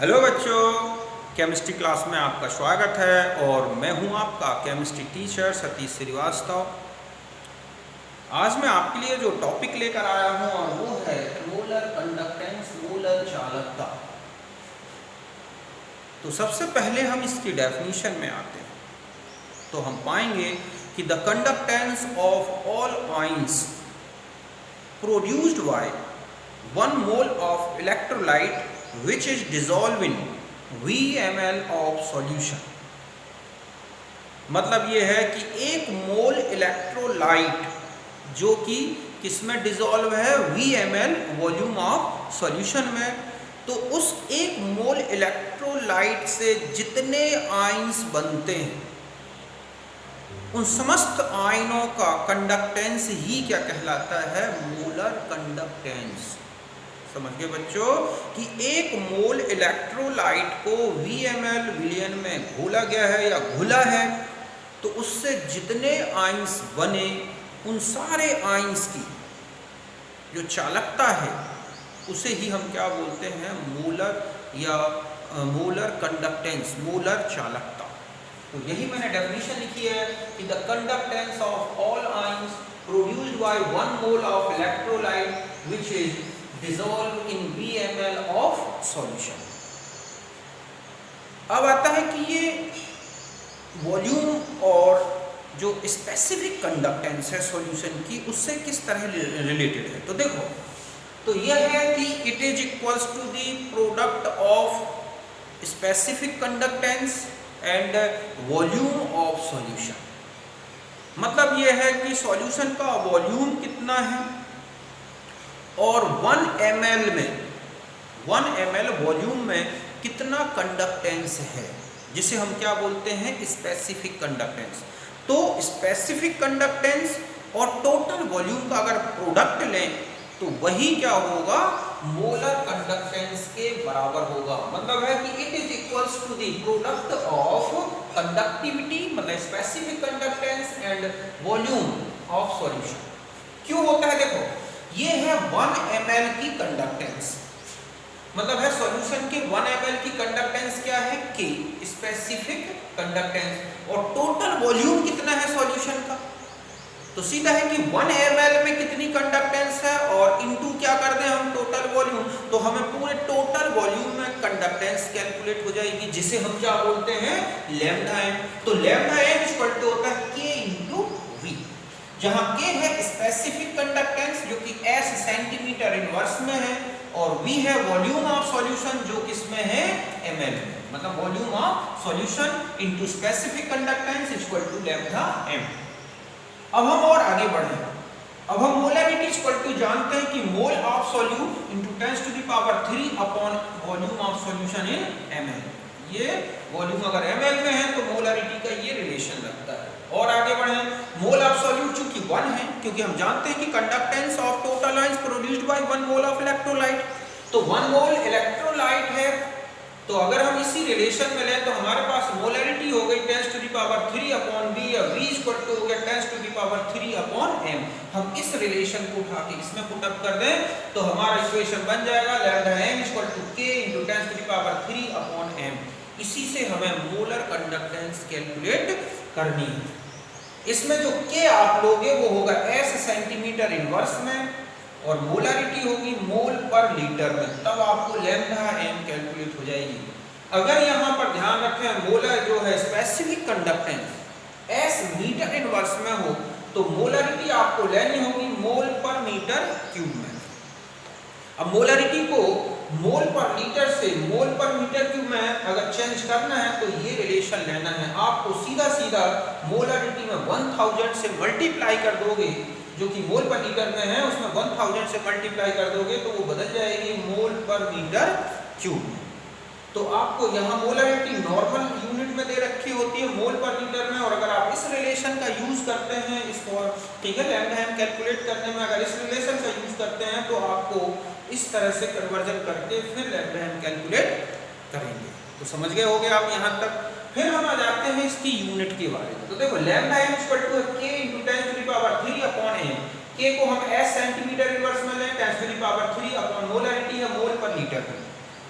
Hello बच्चों, chemistry class में आपका स्वागत है और मैं हूं आपका केमिस्ट्री टीचर सतीश श्रीवास्तव। आज मैं आपके लिए जो टॉपिक लेकर आया हूं और वो है मोलर कंडक्टेंस, मोलर चालकता। तो सबसे पहले हम इसकी डेफिनेशन में आते हैं तो हम पाएंगे कि the conductance of all ions produced by 1 mole of electrolyte which is dissolved in VmL of solution। मतलब ये है कि 1 मोल इलेक्ट्रोलाइट जो कि किसमें डिसॉल्व है, VmL वॉल्यूम ऑफ सॉल्यूशन में। तो उस 1 मोल इलेक्ट्रोलाइट से जितने आयंस बनते हैं उन समस्त आयनों का कंडक्टेंस ही क्या कहलाता है, मोलर कंडक्टेंस। समझ गए बच्चों कि 1 मोल इलेक्ट्रोलाइट को VmL विलयन में घोला गया है या घुला है तो उससे जितने आयंस बने उन सारे आयंस की जो चालकता है उसे ही हम क्या बोलते हैं, मोलर या मोलर कंडक्टेंस, मोलर चालकता। तो यही मैंने डेफिनेशन लिखी है कि the conductance of all ions produced by 1 mole of electrolyte which is dissolved in VmL of solution। अब आता है कि ये वॉल्यूम और जो स्पेसिफिक कंडक्टेंस है सॉल्यूशन की उससे किस तरह रिलेटेड है। तो देखो, तो यह है कि it is equals to the product of specific conductance and volume of solution. मतलब यह है कि सॉल्यूशन का वॉल्यूम कितना है और 1 ml में 1 ml वॉल्यूम में कितना कंडक्टेंस है, जिसे हम क्या बोलते हैं, स्पेसिफिक कंडक्टेंस। तो स्पेसिफिक कंडक्टेंस और टोटल वॉल्यूम का अगर प्रोडक्ट लें तो वही क्या होगा, मोलर कंडक्टेंस के बराबर होगा। मतलब है कि it is equals to the product of conductivity मतलब specific conductance and volume of solution. क्यों होता है, देखो ये है 1 ml की कंडक्टेंस, मतलब है सॉल्यूशन के 1 ml की कंडक्टेंस क्या है, K स्पेसिफिक कंडक्टेंस, और टोटल वॉल्यूम कितना है सॉल्यूशन का। तो सीधा है कि 1 ml में कितनी कंडक्टेंस है और इनटू क्या कर दें हम, टोटल वॉल्यूम। तो हमें पूरे टोटल वॉल्यूम में कंडक्टेंस कैलकुलेट हो जाएगी, जिसे हम क्या बोलते हैं, लैम्डा m। तो लैम्डा m इक्वल टू होता है K इंटू V, जहां K है स्पेसिफिक कंडक्टेंस जो कि S सेंटीमीटर इनवर्स में है और V है वॉल्यूम ऑफ सॉल्यूशन जो किसमें है, ml में। मतलब volume of solution into specific conductance equal to lambda m। अब हम और आगे बढ़े, अब हम मोलैरिटी इक्वल टू जानते हैं कि mole of solute into 10⁻³ upon volume of solution in ml। ये वॉल्यूम अगर ml में है तो मोलैरिटी का ये रिलेशन लगता है। और आगे बढ़े, मोल ऑफ सॉल्यूट चूंकि 1 है, क्योंकि हम जानते हैं कि conductance of total ions produced by 1 mole of electrolyte. तो 1 मोल इलेक्ट्रोलाइट है, तो अगर हम इसी रिलेशन में लें तो हमारे पास मोलैरिटी हो गई 10⁻³ अपॉन V या V इक्वल टू हो गया 10⁻³ अपॉन m। हम इस रिलेशन को उठा के इसमें पुट अप कर दें तो हमारा इक्वेशन बन जाएगा lambda m equal to K into 10⁻³ upon m। इसी से हमें मोलर कंडक्टेंस कैलकुलेट करनी है। इसमें जो K आप लोगे वो होगा S सेंटीमीटर इनवर्स में और मोलैरिटी होगी मोल पर लीटर में, तब आपको लैम्डा m कैलकुलेट हो जाएगी। अगर यहाँ पर ध्यान रखें मोलर जो है specific conductance S metre inverse में हो तो मोलैरिटी आपको लेनी होगी मोल पर मीटर क्यूब में। अब मोलैरिटी को मोल पर लीटर से मोल पर मीटर क्यूब में अगर चेंज करना है तो ये रिलेशन लेना है। आपको सीधा सीधा मोलैरिटी में 1000 से मल्टीप्लाई कर दोगे, जो कि मोल पर लीटर में है उसमें 1000 से मल्टीप्लाई कर दोगे तो वो बदल जाएगी मोल पर मीटर क्यूब में। तो आपको यहाँ मोलैरिटी नॉर्मल यूनिट में दे रखी होती है मोल पर लीटर में, और अगर आप इस रिलेशन का यूज करते हैं इसको, ठीक है, लैम्डा m कैलकुलेट करने में अगर इस रिलेशन का यूज करते हैं तो आपको इस तरह से कन्वर्जन करके फिर लैम्डा m कैलकुलेट करेंगे। तो समझ गए होगे आप यहाँ तक। फिर हम आ जाते हैं इसकी यूनिट के बारे में। तो देखो lambda m equal to K into 10⁻³ upon m। K को हम S सेंटीमीटर इनवर्स में लें, 10⁻³ अपॉन मोलैरिटी है मोल पर लीटर में।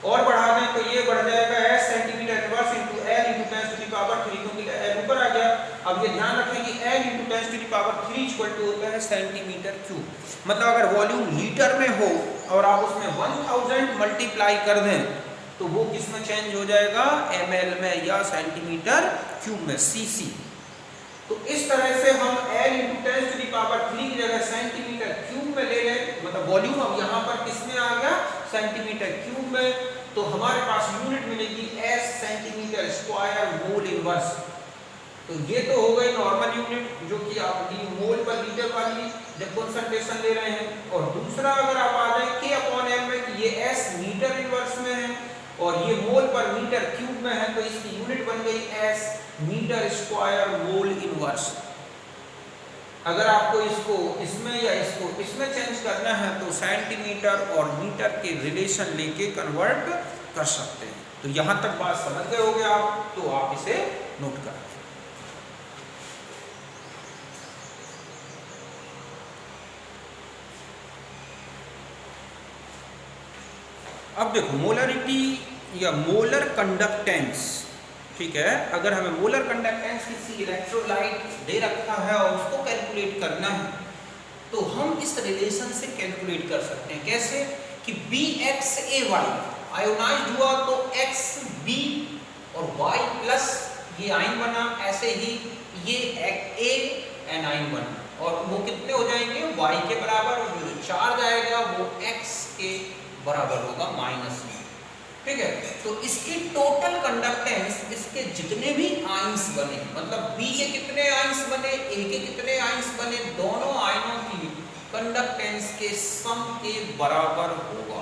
और बढ़ा दें तो ये बढ़ जाएगा s centimetre inverse into l into 10 to the power 3, क्योंकि l ऊपर आ गया। अब ये ध्यान रखें कि l into 10 to the power 3 equal to होता है सेंटीमीटर क्यूब। मतलब अगर वॉल्यूम लीटर में हो और आप उसमें 1000 मल्टीप्लाई कर दें तो वो किस में चेंज हो जाएगा, ml में या सेंटीमीटर क्यूब में, cc। तो इस तरह से हम l into 10 to the power 3 की जगह सेंटीमीटर क्यूब में ले लें, मतलब वॉल्यूम अब यहाँ पर किस में आ गया, सेंटीमीटर क्यूब में। तो हमारे पास यूनिट मिलेगी s centimetre square mole inverse. तो ये तो हो गई नॉर्मल यूनिट जो कि आप मोल पर लीटर वाली जब कंसंट्रेशन ले रहे हैं। और दूसरा अगर आप आ जाए k/m में कि ये s मीटर इनवर्स में है और ये मोल पर मीटर क्यूब में है, तो इसकी यूनिट बन गई s metre square mole inverse. अगर आपको इसको इसमें या इसको इसमें चेंज करना है तो सेंटीमीटर और मीटर के रिलेशन लेके कन्वर्ट कर सकते हैं। तो यहां तक बात समझ गए होगे आप, तो आप इसे नोट करें। अब देखो मोलरिटी या मोलर कंडक्टेंस, ठीक है। अगर हमें मोलर कंडक्टेंस किसी इलेक्ट्रोलाइट दे रखा है और उसको कैलकुलेट करना है तो हम इस रिलेशन से कैलकुलेट कर सकते हैं। कैसे कि BXAY आयोनाइज्ड हुआ तो XB और Y प्लस ये आयन बना, ऐसे ही ये A एनाइन बना और वो कितने हो जाएंगे, Y के बराबर, और जो चार्ज आएगा वो X के बराबर होगा माइनस में, ठीक है। तो इसकी टोटल कंडक्टेंस, इसके जितने भी आयंस बने, मतलब B के कितने आयंस बने, A के कितने आयंस बने, दोनों आयनों की कंडक्टेंस के सम के बराबर होगा।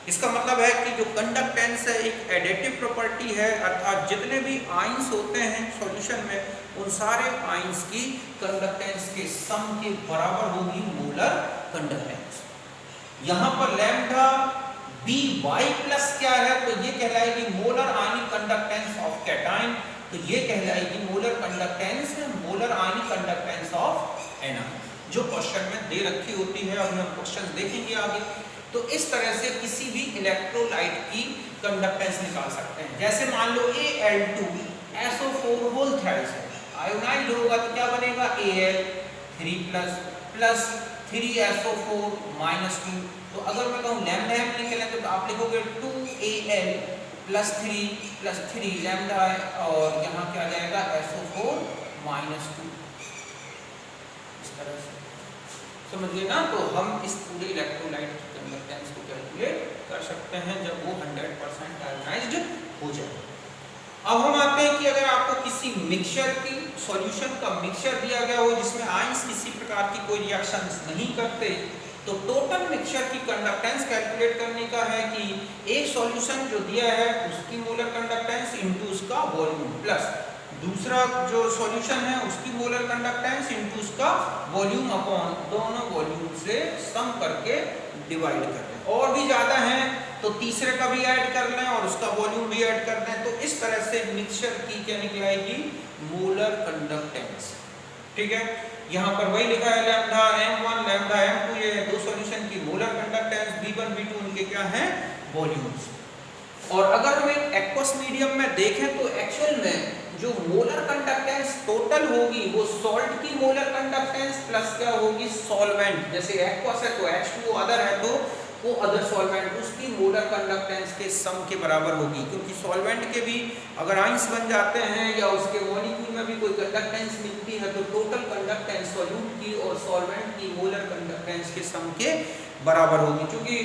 इसका मतलब है कि जो कंडक्टेंस है एक एडिटिव प्रॉपर्टी है, अर्थात जितने भी आयंस होते हैं सॉल्यूशन में उन सारे आयंस की कंडक्टेंस के सम के बराबर होगी मोलर कंडक्टेंस। यहाँ पर लैम्डा By प्लस क्या है, तो ये कहलाएगी molar ionic conductance of cation, तो ये कहलाएगी molar conductance, molar ionic conductance of anion, जो क्वेश्चन में दे रखी होती है। अब हम क्वेश्चन देखेंगे आगे। तो इस तरह से किसी भी इलेक्ट्रोलाइट की कंडक्टेंस निकाल सकते हैं। जैसे मान लो Al2SO4 होल थ्राइस है, आयोनाइज्ड होगा तो क्या बनेगा, Al3+ प्लस 3SO4 -2। तो अगर मैं कहूँ लैम्डा m लिख लें तो आप लिखोगे 2Al प्लस 3 लैम्डा है और यहाँ क्या आ जाएगा SO4 -2। इस तरह से समझिए ना। तो हम इस पूरे इलेक्ट्रोलाइट की कंडक्टेंस को कैलकुलेट कर सकते हैं जब वो 100% आयोनाइज्ड हो जाए। अब हम आते हैं कि अगर आपको किसी मिक्सचर की सॉल्यूशन का मिक्सचर दिया गया हो जिसमें आयंस किसी प्रकार की कोई रिएक्शंस नहीं करते, तो टोटल मिक्सचर की कंडक्टेंस कैलकुलेट करने का है कि एक सॉल्यूशन जो दिया है उसकी मोलर कंडक्टेंस इनटू उसका वॉल्यूम प्लस दूसरा जो सॉल्यूशन है उसकी मोलर कंडक्टेंस इनटू उसका वॉल्यूम अपॉन दोनों वॉल्यूम से सम करके डिवाइड कर दें। और भी ज्यादा है तो तीसरे का भी ऐड कर लें और उसका वॉल्यूम भी ऐड कर दें। तो इस तरह से मिक्सचर की क्या निकलेगी, मोलर कंडक्टेंस, ठीक है। यहाँ पर वही लिखा है लैम्डा m1 लैम्डा m2, ये दो सॉल्यूशन की मोलर कंडक्टेंस, b1 b2 उनके क्या हैं, वॉल्यूम्स। और अगर हम एक एक्वस मीडियम में देखें तो एक्चुअल में जो मोलर कंडक्टेंस टोटल होगी वो सॉल्ट की मोलर कंडक्टेंस प्लस क्या होगी, सॉल्वेंट। जैसे एक्वस है तो H2O अदर है तो वो अदर सॉल्वेंट, उसकी मोलर कंडक्टेंस के सम के बराबर होगी। क्योंकि सॉल्वेंट के भी अगर आयंस बन जाते हैं या उसके मॉलिक्यूल में भी कोई कंडक्टेंस मिलती है तो टोटल कंडक्टेंस सॉल्यूट की और सॉल्वेंट की मोलर कंडक्टेंस के सम के बराबर होगी। क्योंकि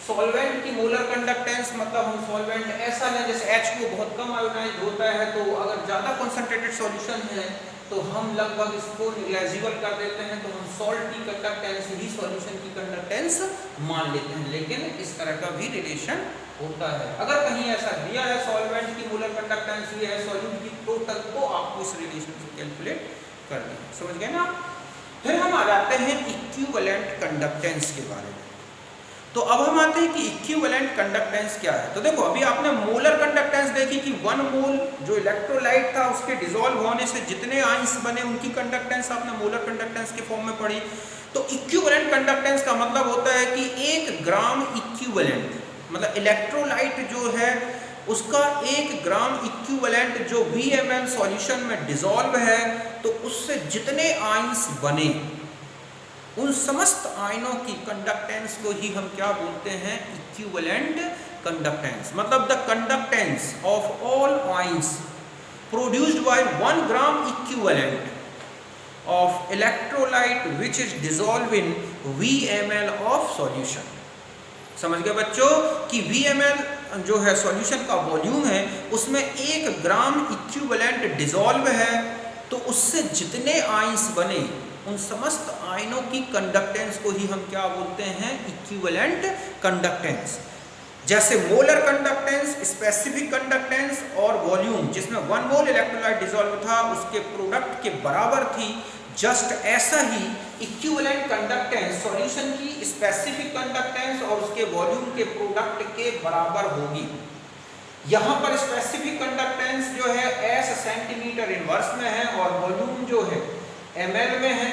सॉल्वेंट की मोलर कंडक्टेंस मतलब हम सॉल्वेंट ऐसा लें जैसे H2O बहुत कम आयोनाइज्ड होता है, तो अगर ज़्यादा कॉन्सेंट्रेटेड सॉल्यूशन है तो हम लगभग इसको नेग्लिजिबल कर देते हैं, तो हम सॉल्ट की कंडक्टेंस ही सॉल्यूशन की कंडक्टेंस मान लेते हैं। लेकिन इस तरह का भी रिलेशन होता है। अगर कहीं ऐसा दिया है सॉल्वेंट की मोलर कंडक्टेंस ये है सॉल्यूट की टोटल, तो आपको इस रिलेशन को कैलकुलेट कर दें। समझ गए ना। फिर हम आ जाते हैं इक्विवेलेंट कंडक्टेंस के बारे में। तो अब हम आते हैं कि इक्विवेलेंट कंडक्टेंस क्या है। तो देखो अभी आपने मोलर कंडक्टेंस देखी कि 1 मोल जो इलेक्ट्रोलाइट था उसके डिसॉल्व होने से जितने आयंस बने उनकी कंडक्टेंस आपने मोलर कंडक्टेंस के फॉर्म में पढ़ी। तो इक्विवेलेंट कंडक्टेंस का मतलब होता है कि 1 ग्राम इक्विवेलेंट मतलब इलेक्ट्रोलाइट जो है उसका 1 ग्राम इक्विवेलेंट जो VMl सॉल्यूशन में डिसॉल्व है, तो उससे जितने आयंस बने उन समस्त आयनों की कंडक्टेंस को ही हम क्या बोलते हैं, इक्विवेलेंट कंडक्टेंस। मतलब the conductance of all ions produced by 1 gram equivalent of electrolyte which is dissolve in VMl of solution. समझ गए बच्चों कि VMl जो है सॉल्यूशन का वॉल्यूम है, उसमें 1 ग्राम इक्विवेलेंट डिसॉल्व है, तो उससे जितने आयंस बने उन समस्त आयनों की कंडक्टेंस को ही हम क्या बोलते हैं, इक्विवेलेंट कंडक्टेंस। जैसे मोलर कंडक्टेंस, स्पेसिफिक कंडक्टेंस और वॉल्यूम, जिसमें 1 मोल इलेक्ट्रोलाइट डिसॉल्व था उसके प्रोडक्ट के बराबर थी, जस्ट ऐसा ही इक्विवेलेंट कंडक्टेंस सॉल्यूशन की स्पेसिफिक कंडक्टेंस और उसके वॉल्यूम के प्रोडक्ट के बराबर होगी। यहाँ पर स्पेसिफिक कंडक्टेंस जो है S सेंटीमीटर इनवर्स में है और वॉल्यूम जो है ml में है।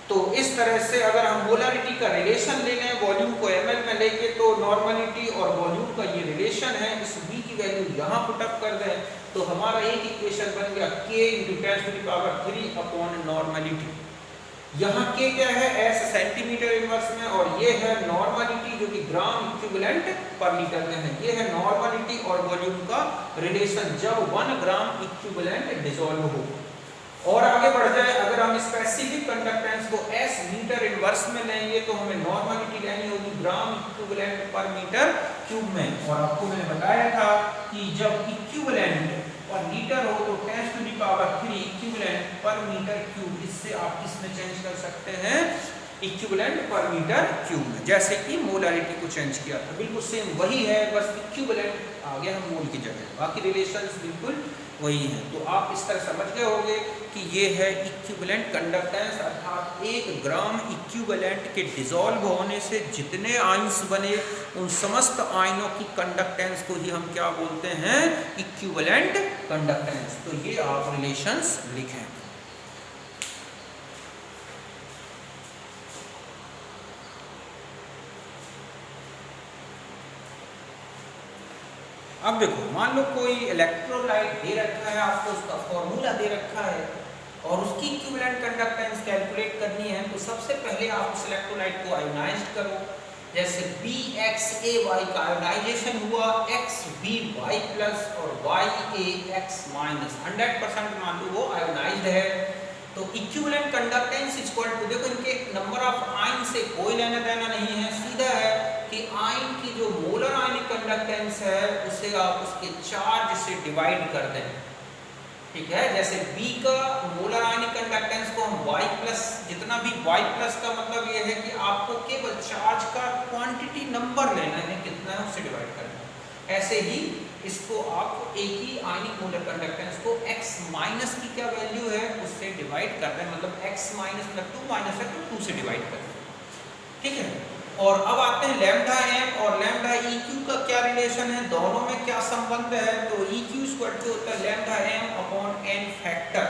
तो इस तरह से अगर हम मोलरिटी का रिलेशन ले लें, वॉल्यूम को ml में लेके, तो नॉर्मलिटी और वॉल्यूम का ये रिलेशन है, इस v की वैल्यू यहाँ पुट अप कर दें तो हमारा एक इक्वेशन बन गया k × 10⁻³ अपॉन नॉर्मलिटी। यहाँ k क्या है, S सेंटीमीटर इनवर्स में, और ये है नॉर्मलिटी जो कि ग्राम इक्विवेलेंट पर लीटर में है। ये है नॉर्मलिटी और वॉल्यूम का रिलेशन जब 1 ग्राम इक्विवेलेंट डिसॉल्व हो। और आगे बढ़ जाए, अगर हम स्पेसिफिक कंडक्टेंस को S मीटर इनवर्स में लेंगे तो हमें नॉर्मलिटी लेनी होगी gram equivalent per metre cube में। और आपको मैंने बताया था कि जब इक्विवेलेंट पर लीटर हो तो 10⁻³ इक्विवेलेंट पर मीटर क्यूब, इससे आप किसमें चेंज कर सकते हैं, इक्विवेलेंट पर मीटर क्यूब में। जैसे कि मोलरिटी को चेंज किया था, बिल्कुल सेम वही है, बस इक्विवेलेंट आ गया मोल की जगह, बाकी रिलेशंस बिल्कुल वही है। तो आप इस तरह समझ गए होंगे कि ये है इक्विवेलेंट कंडक्टेंस, अर्थात 1 ग्राम इक्विवेलेंट के डिसॉल्व होने से जितने आयंस बने उन समस्त आयनों की कंडक्टेंस को ही हम क्या बोलते हैं, इक्विवेलेंट कंडक्टेंस। तो ये आप रिलेशंस लिखें। अब देखो, मान लो कोई इलेक्ट्रोलाइट दे रखा है आपको, उसका फॉर्मूला दे रखा है और उसकी इक्विवेलेंट कंडक्टेंस कैलकुलेट करनी है, तो सबसे पहले आप उस इलेक्ट्रोलाइट को आयोनाइज्ड करो। जैसे BXAY का आयोनाइजेशन हुआ XBY प्लस और YAX माइनस, 100% मान लो वो आयोनाइज्ड है। तो equivalent conductance is equal to, देखो इनके नंबर ऑफ आयन से कोई लेना देना नहीं है, सीधा है कि आयन की जो मोलर आयनिक कंडक्टेंस है उसे आप उसके चार्ज से डिवाइड कर दें। ठीक है, जैसे B का मोलर आयनिक कंडक्टेंस को हम Y+, जितना भी Y+ का मतलब ये है कि आपको केवल चार्ज का क्वांटिटी नंबर लेना है, कितना है उससे डिवाइड करना है। ऐसे ही इसको आप एक ही आयनिक मोलर कंडक्टेंस को X- की क्या वैल्यू है उससे डिवाइड कर रहे हैं, मतलब X- मतलब 2 माइनस है तो 2 से डिवाइड कर रहे हैं। ठीक है, और अब आते हैं लैम्डा m और लैम्डा EQ का क्या रिलेशन है, दोनों में क्या संबंध है। तो EQ इक्वल टू होता है lambda m upon n factor.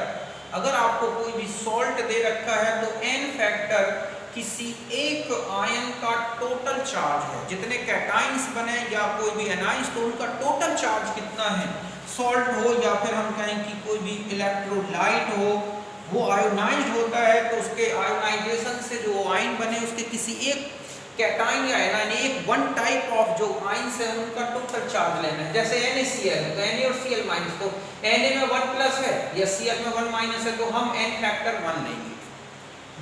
अगर आपको कोई भी सॉल्ट दे रखा है तो n फैक्टर किसी एक आयन का टोटल चार्ज है, जितने कैटाइंस बने या कोई भी एनाइंस, तो उनका टोटल चार्ज कितना है। सॉल्ट हो या फिर हम कहें कि कोई भी इलेक्ट्रोलाइट हो, वो आयोनाइज्ड होता है तो उसके आयोनाइजेशन से जो आयन बने उसके किसी एक कैटाइन या एनाइन, एक वन टाइप ऑफ जो आयंस है उनका टोटल चार्ज लेना है। जैसे NaCl है तो Na और Cl माइनस, तो Na में 1 प्लस है या Cl में 1 माइनस है तो हम n फैक्टर 1 लेंगे।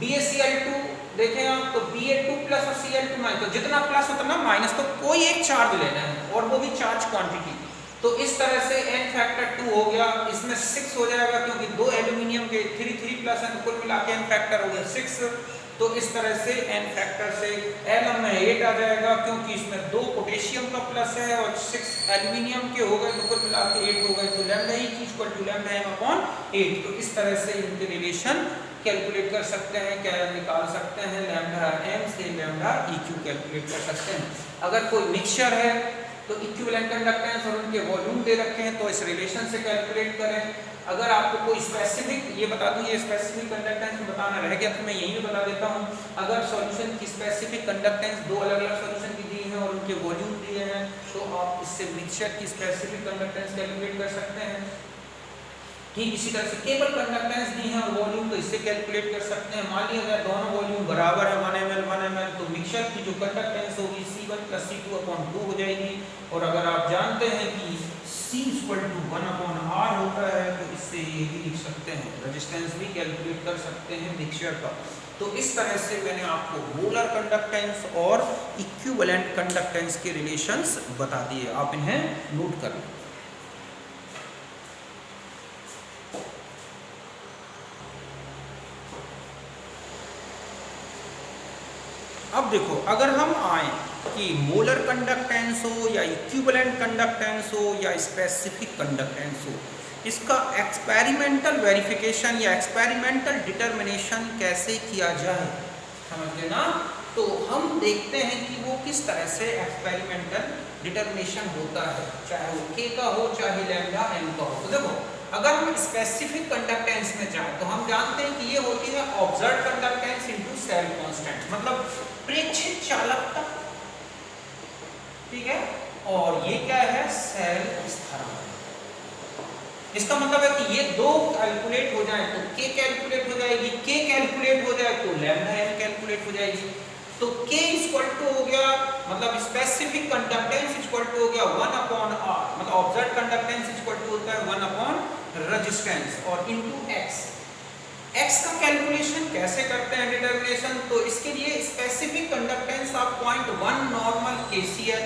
BaCl2 देखें आप तो Ba2 प्लस और Cl2 माइनस, तो जितना प्लस उतना माइनस, तो कोई एक चार्ज लेना है और वो भी चार्ज क्वांटिटी। तो इस तरह से n फैक्टर 2 हो गया, इसमें 6 हो जाएगा क्योंकि 2 एल्यूमिनियम के 3 प्लस है, कुल मिला के n फैक्टर हो गया 6। तो इस तरह से n फैक्टर से Lm में 8 आ जाएगा क्योंकि इसमें 2 पोटेशियम का प्लस है और 6 एल्यूमिनियम के हो गए, तो कुल मिला के 8 हो गए। तो lambda E equal to lambda m upon 8। तो इस तरह से इनके रिलेशन कैलकुलेट कर सकते हैं, क्या निकाल सकते हैं, लैम्डा m से लैम्डा EQ कैलकुलेट कर सकते हैं। अगर कोई मिक्सचर है तो इक्विवेलेंट कंडक्टेंस और उनके वॉल्यूम दे रखे हैं तो इस रिलेशन से कैलकुलेट करें। अगर आपको कोई स्पेसिफिक, ये बता दूं ये स्पेसिफिक कंडक्टेंस बताना रह गया तो मैं यहीं पे बता देता हूं। अगर सॉल्यूशन की स्पेसिफिक कंडक्टेंस 2 अलग अलग सॉल्यूशन की दी है और उनके वॉल्यूम दिए हैं इससे मिक्सचर की स्पेसिफिक कंडक्टेंस कैलकुलेट कर सकते हैं। ठीक इसी तरह से केवल कंडक्टेंस दी है और वॉल्यूम तो इससे कैलकुलेट कर सकते हैं। मान लिया अगर दोनों वॉल्यूम बराबर है 1 ml 1 ml तो मिक्सचर की जो कंडक्टेंस होगी C1 + C2/2 हो जाएगी। और अगर आप जानते हैं कि C = 1/R होता है तो इससे ये भी लिख सकते हैं, रेजिस्टेंस भी कैलकुलेट कर सकते हैं मिक्सचर का। तो इस तरह से मैंने आपको मोलर कंडक्टेंस और इक्विवेलेंट कंडक्टेंस के रिलेशंस बता दिए, आप इन्हें नोट कर लें। अब देखो, अगर हम आए कि मोलर कंडक्टेंस हो या इक्विवेलेंट कंडक्टेंस हो या स्पेसिफिक कंडक्टेंस हो, इसका एक्सपेरिमेंटल वेरिफिकेशन या एक्सपेरिमेंटल डिटर्मिनेशन कैसे किया जाए, समझ गए ना। तो हम देखते हैं कि वो किस तरह से एक्सपेरिमेंटल डिटर्मिनेशन होता है, चाहे वो K का हो चाहे लैम्डा m का हो। तो देखो, अगर हम स्पेसिफिक कंडक्टेंस में जाए तो हम जानते हैं कि ये होती है observed conductance into cell constant, मतलब प्रेक्षित चालकता, ठीक है। और ये क्या है, सेल स्थिरांक। इसका मतलब है कि ये दो कैलकुलेट हो जाए तो K कैलकुलेट हो जाएगी, K कैलकुलेट हो जाए तो लैम्डा m कैलकुलेट हो जाएगी। तो K = हो गया, मतलब स्पेसिफिक कंडक्टेंस = हो गया 1/R, मतलब ऑब्जर्व्ड कंडक्टेंस = होता है 1/रेजिस्टेंस और इनटू x। x का कैलकुलेशन कैसे करते हैं डिटर्मिनेशन, तो इसके लिए स्पेसिफिक कंडक्टेंस आप 0.1 normal KCl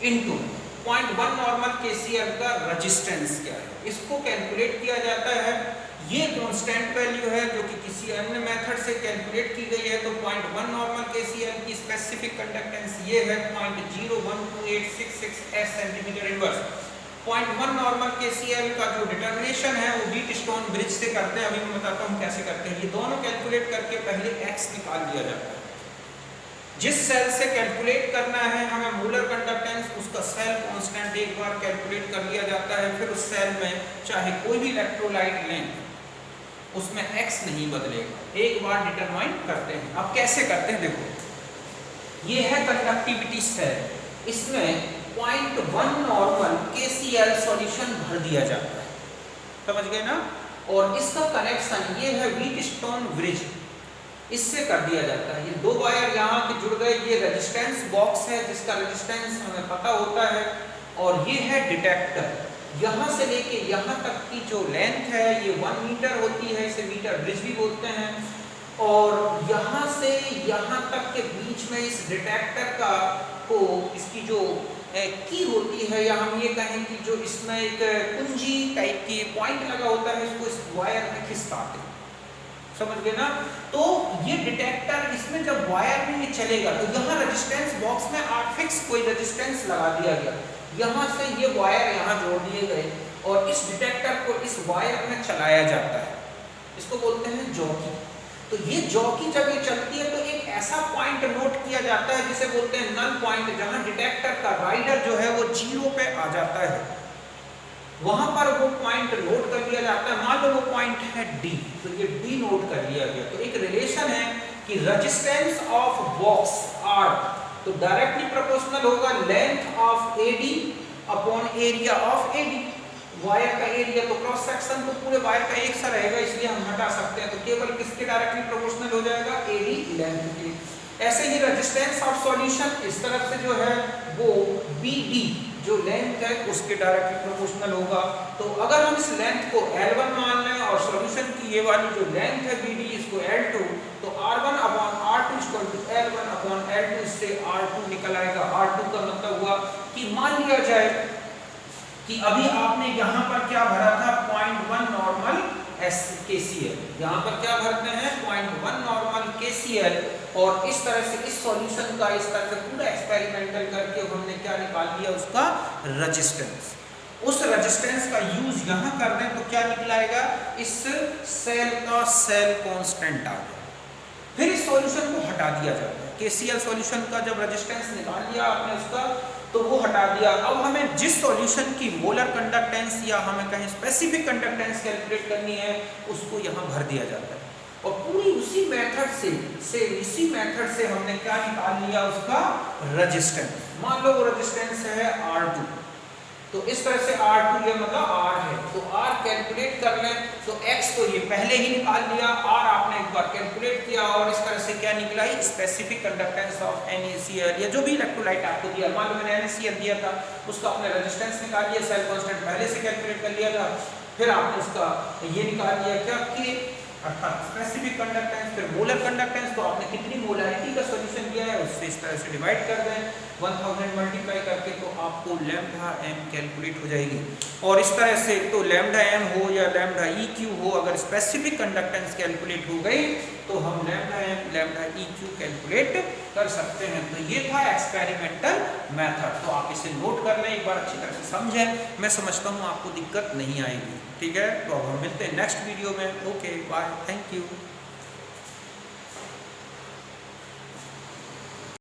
into 0.1 normal KCl का रेजिस्टेंस क्या है, इसको कैलकुलेट किया जाता है। ये कांस्टेंट वैल्यू है जो कि किसी अन्य मेथड से कैलकुलेट की गई है। तो 0.1 नॉर्मल KCl की स्पेसिफिक कंडक्टेंस ये है 0.01286 सेंटीमीटर इनवर्स। 0.1 नॉर्मल KCl का जो डिटर्मिनेशन है वो व्हीटस्टोन ब्रिज से करते हैं, अभी मैं बताता हूँ कैसे करते हैं। ये दोनों कैलकुलेट करके पहले x निकाल दिया जाता है। जिस सेल से कैलकुलेट करना है हमें मोलर कंडक्टेंस, उसका सेल कांस्टेंट एक बार कैलकुलेट कर लिया जाता है। फिर उस सेल में चाहे कोई भी इलेक्ट्रोलाइट लें, उसमें x नहीं बदलेगा, एक बार डिटरमाइन करते हैं। अब कैसे करते हैं, देखो ये है कंडक्टिविटी सेल, इसमें 0.1 नॉर्मल KCl सॉल्यूशन भर दिया जाता है, समझ गए ना। और इसका कनेक्शन ये है व्हीटस्टोन ब्रिज, इससे कर दिया जाता है। ये दो वायर यहाँ के जुड़ गए, ये रेजिस्टेंस बॉक्स है जिसका रेजिस्टेंस हमें पता होता है, और ये है डिटेक्टर। यहाँ से लेके यहाँ तक की जो लेंथ है ये 1 मीटर होती है, इसे मीटर ब्रिज भी बोलते हैं। और यहाँ से यहाँ तक के बीच में इस डिटेक्टर का को इसकी जो की होती है, या हम ये कहें कि जो इसमें एक कुंजी टाइप की पॉइंट लगा होता है, इसको इस वायर में खिसकाते हैं, समझ गए ना। तो ये डिटेक्टर, इसमें जब वायर में ये चलेगा तो यहाँ रेजिस्टेंस बॉक्स में फिक्स कोई रेजिस्टेंस लगा दिया गया, यहाँ से ये वायर यहाँ जोड़ दिए गए और इस डिटेक्टर को इस वायर में चलाया जाता है, इसको बोलते हैं जॉकी। तो ये जॉकी जब ये चलती है तो एक ऐसा पॉइंट नोट किया जाता है जिसे बोलते हैं नल पॉइंट, जहाँ डिटेक्टर का राइडर जो है वो 0 पे आ जाता है, वहां पर वो पॉइंट नोट कर लिया जाता है। मान लो वो पॉइंट है D, तो ये D नोट कर लिया गया। तो एक रिलेशन है कि रेजिस्टेंस ऑफ बॉक्स R तो डायरेक्टली प्रोपोर्शनल होगा length of AD upon area of AD। Wire का एरिया तो क्रॉस सेक्शन तो पूरे वायर का एक सा रहेगा, इसलिए हम हटा सकते हैं, तो केवल किसके डायरेक्टली प्रोपोर्शनल हो जाएगा, AD लेंथ के। ऐसे ही रेजिस्टेंस ऑफ सॉल्यूशन इस तरफ से जो है वो BD जो लेंथ है उसके डायरेक्टली प्रोपोर्शनल होगा। तो अगर हम इस लेंथ को L1 मान लें और सॉल्यूशन की ये वाली जो लेंथ है BD इसको L2, तो R1 upon R2 = L1 upon L2, इससे R2 निकल आएगा। R2 का मतलब हुआ कि मान लिया जाए कि अभी आपने यहाँ पर क्या भरा था, 0.1 नॉर्मल KCl, यहाँ पर क्या भरते हैं 0.1 नॉर्मल KCl, और इस तरह से इस सॉल्यूशन का इस तरह से पूरा एक्सपेरिमेंटल करके हमने क्या निकाल लिया, उसका रेजिस्टेंस। उस रेजिस्टेंस का यूज यहाँ कर दें तो क्या निकलाएगा, इस सेल का सेल कांस्टेंट आ गया। फिर इस सॉल्यूशन को हटा दिया जाता है, KCl सॉल्यूशन का जब रेजिस्टेंस निकाल लिया आपने उसका तो वो हटा दिया। अब हमें जिस सॉल्यूशन की मोलर कंडक्टेंस या हमें कहीं स्पेसिफिक कंडक्टेंस कैलकुलेट करनी है उसको यहाँ भर दिया जाता है। और पूरी उसी मेथड से इसी मेथड से हमने क्या निकाल लिया, उसका रेजिस्टेंस। मान लो वो रेजिस्टेंस है R2, तो इस तरह से R2 ये मतलब R है, तो R कैलकुलेट कर लें, तो X तो ये पहले ही निकाल लिया, R आपने एक बार कैलकुलेट किया, और इस तरह से क्या निकला ही, स्पेसिफिक कंडक्टेंस ऑफ NaCl या जो भी इलेक्ट्रोलाइट आपको दिया, मान लो मैंने NaCl दिया था, उसका आपने रेजिस्टेंस निकाल लिया, सेल कांस्टेंट पहले से कैलकुलेट कर लिया था, फिर आपने उसका ये निकाल लिया क्या कि अर्थात स्पेसिफिक कंडक्टेंस, फिर मोलर कंडक्टेंस, तो आपने कितनी मोलारिटी का सॉल्यूशन दिया है उससे इस तरह से डिवाइड कर दें 1000 मल्टीप्लाई करके, तो आपको लैम्डा m कैलकुलेट हो जाएगी। और इस तरह से तो लैम्डा m हो या लैम्डा eq हो, अगर स्पेसिफिक कंडक्टेंस कैलकुलेट हो गई तो हम lambda m lambda eq calculate कर सकते हैं। तो ये था एक्सपेरिमेंटल मेथड, तो आप इसे नोट कर लें, एक बार अच्छी तरह से समझें, मैं समझता हूँ आपको दिक्कत नहीं आएगी। ठीक है, तो अब हम मिलते हैं नेक्स्ट वीडियो में। Okay bye, thank you.